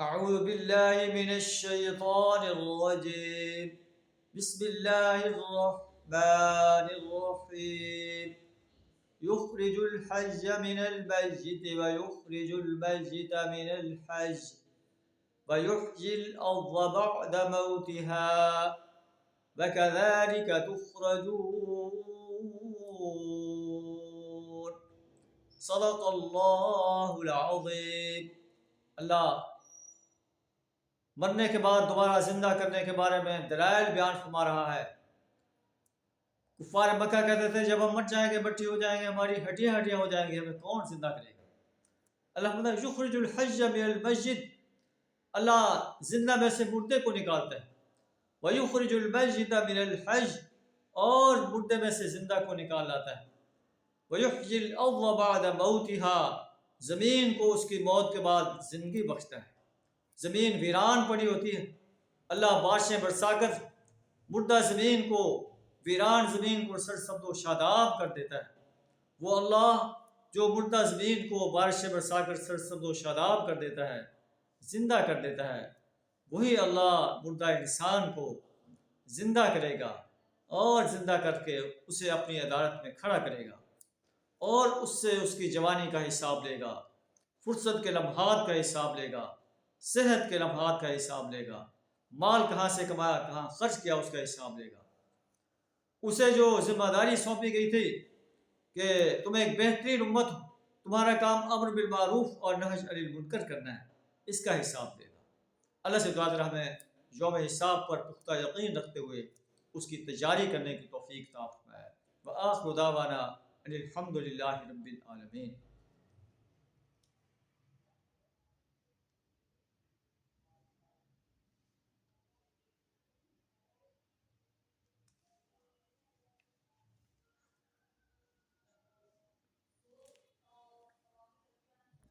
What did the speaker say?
أعوذ بالله من الشيطان الرجيم. بسم الله الرحمن الرحيم. يخرج الحج من الميت ويخرج الميت من الحج ويحيي الأرض بعد موتها وكذلك تخرجون. صدق الله العظيم. اللہ مرنے کے بعد دوبارہ زندہ کرنے کے بارے میں دلائل بیان فرما رہا ہے. کفار مکہ کہتے تھے جب ہم مٹ جائیں گے، مٹی ہو جائیں گے، ہماری ہڈیاں ہو جائیں گی، ہمیں کون زندہ کرے گا؟ اللہ فرماتا ہے یخرج الحج من المسجد، اللہ زندہ میں سے مردے کو نکالتا ہے. ویخرج المیت من الحج، اور مردے میں سے زندہ کو نکال لاتا ہے. ویحیی الارض بعد موتها، زمین کو اس کی موت کے بعد زندگی بخشتا ہے. زمین ویران پڑی ہوتی ہے، اللہ بارشیں برسا کر مردہ زمین کو، ویران زمین کو سرسبز و شاداب کر دیتا ہے. وہ اللہ جو مردہ زمین کو بارشیں برسا کر سرسبز و شاداب کر دیتا ہے، زندہ کر دیتا ہے، وہی اللہ مردہ انسان کو زندہ کرے گا اور زندہ کر کے اسے اپنی عدالت میں کھڑا کرے گا اور اس سے اس کی جوانی کا حساب لے گا، فرصت کے لمحات کا حساب لے گا، صحت کے لمحات کا حساب لے گا، مال کہاں سے کمایا، کہاں خرچ کیا، اس کا حساب لے گا. اسے جو ذمہ داری سونپی گئی تھی کہ تم ایک بہترین امت ہو، تمہارا کام امر بالمعروف اور نہی عن المنکر کرنا ہے، اس کا حساب دے گا. اللہ سے دعا کر ہمیں یوم حساب پر پختہ یقین رکھتے ہوئے اس کی تیاری کرنے کی توفیق عطا فرمائے. وآخر دعوانا ان الحمد للہ رب العالمین.